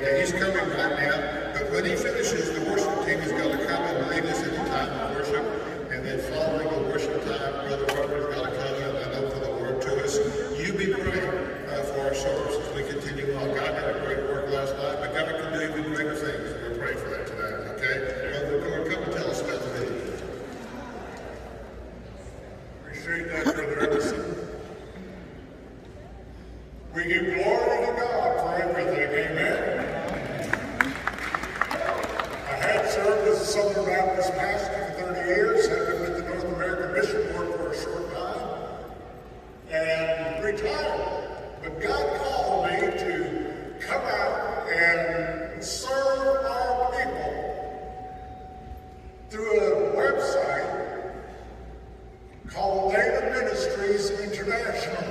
and he's coming right now. But when he finishes, the worship team is going to come and lead us in a time of worship. And then following the worship time, Brother Robert's going to come and open the word to us. You be praying for our service as we continue on. God did a great work last night, but God can do even greater things. We're praying for that tonight, okay? Brother Corah, come and tell us about the video. Appreciate that, Brother Emerson. We give glory to God for everything, amen? I had served as a Southern Baptist pastor for 30 years, had been with the North American Mission Board for a short time, and retired. But God called me to come out and serve our people through a website called Ministries International.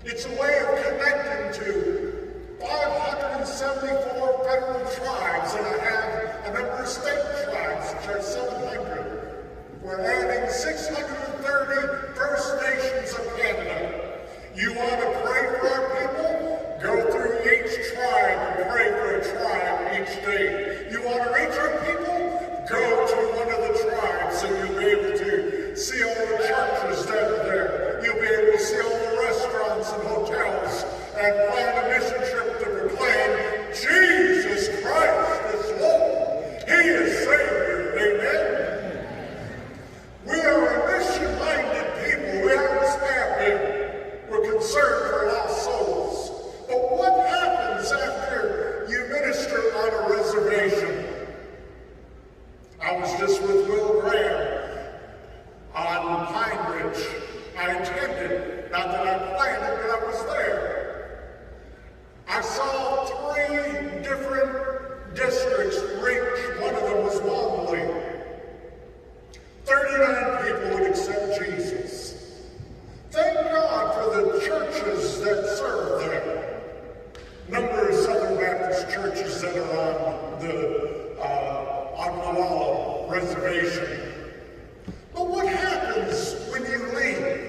It's a way of connecting to 574 federal tribes, and I have a number of state tribes, which are 700. We're adding 630 First Nations of Canada. You want to pray for our people? Go through each tribe and pray for a tribe each day. You want to reach our people? Go to one of the tribes and you'll be able to see all the churches that are there. You'll be able to see all the restaurants and hotels and plan a mission trip to proclaim Jesus Christ is Lord. He is Savior. Amen. We are a mission-minded people. We aren't staffing. We're concerned for lost souls. But what happens after you minister on a reservation? I was just with Will Graham on Pine Ridge. I attended, not that I planned it, but I was there. I saw 3 different districts reach. One of them was Wombly. 39 people would accept Jesus. Thank God for the churches that serve there. Number of Southern Baptist churches that are on the Oglala Reservation. But what happens when you leave?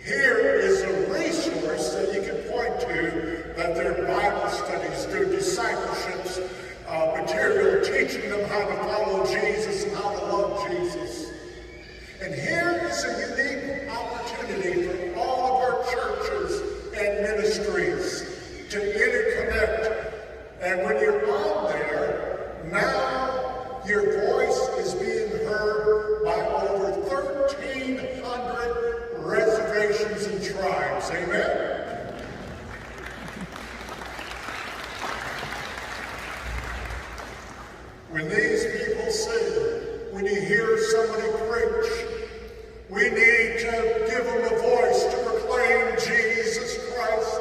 Here is a resource that you can point to, that their Bible studies, their discipleships, material teaching them how to follow Jesus and how to love Jesus. And here is a unique opportunity for all of our churches and ministries to interconnect. And when you're on there, now your voice is being heard by over 1,300 reservations and tribes. Amen? When these people sing, when you hear somebody preach, we need to give them a voice to proclaim Jesus Christ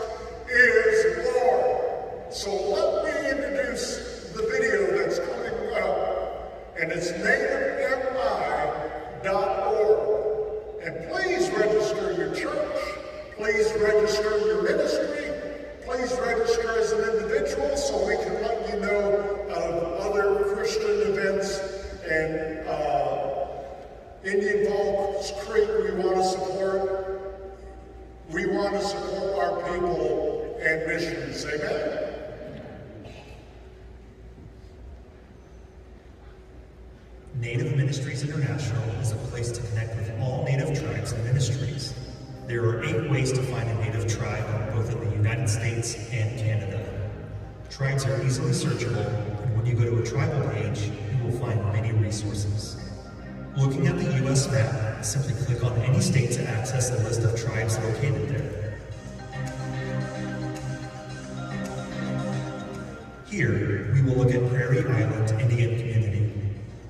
is Lord. So let me introduce the video that's coming up, and it's nativemi.org. And please register your church, please register your ministry, please register as an individual so we can let you know of other Christian events. And Indian Falls Creek we want to support. We want to support our people and missions. Amen? Native Ministries International is a place to connect with all Native tribes and ministries. There are 8 ways to find a Native tribe, both in the United States and Canada. Tribes are easily searchable, and when you go to a tribal page, you will find many resources. Looking at the U.S. map, simply click on any state to access a list of tribes located there. Here, we will look at Prairie Island Indian Community.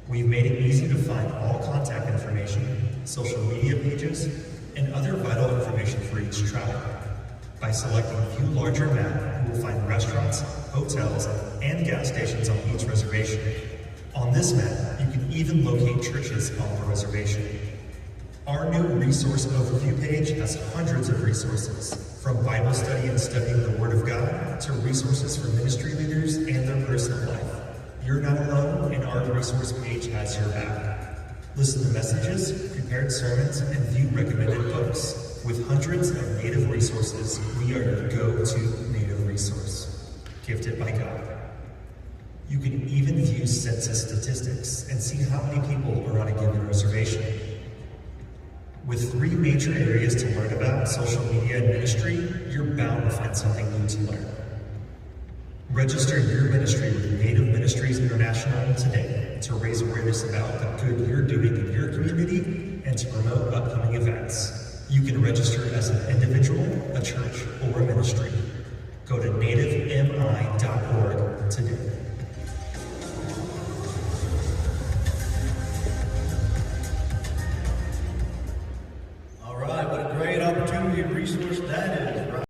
We've made it easy to find all contact information, social media pages, and other vital information for each tribe. By selecting View Larger Map, you will find restaurants, hotels, and gas stations on each reservation. On this map, you can even locate churches on the reservation. Our new Resource Overview page has hundreds of resources, from Bible study and studying the Word of God to resources for ministry leaders and their personal life. You're not alone, and our resource page has your back. Listen to messages, prepared sermons, and view recommended books. With hundreds of Native resources, we are your go-to Native resource. gifted by God. You can even view census statistics and see how many people are on a given reservation. With 3 major areas to learn about, social media and ministry, you're bound to find something new to learn. Register your ministry with Native Ministries International today to raise awareness about the good you're doing in your community and to promote upcoming events. You can register as an individual, a church, or a ministry. Go to nativemi.org today.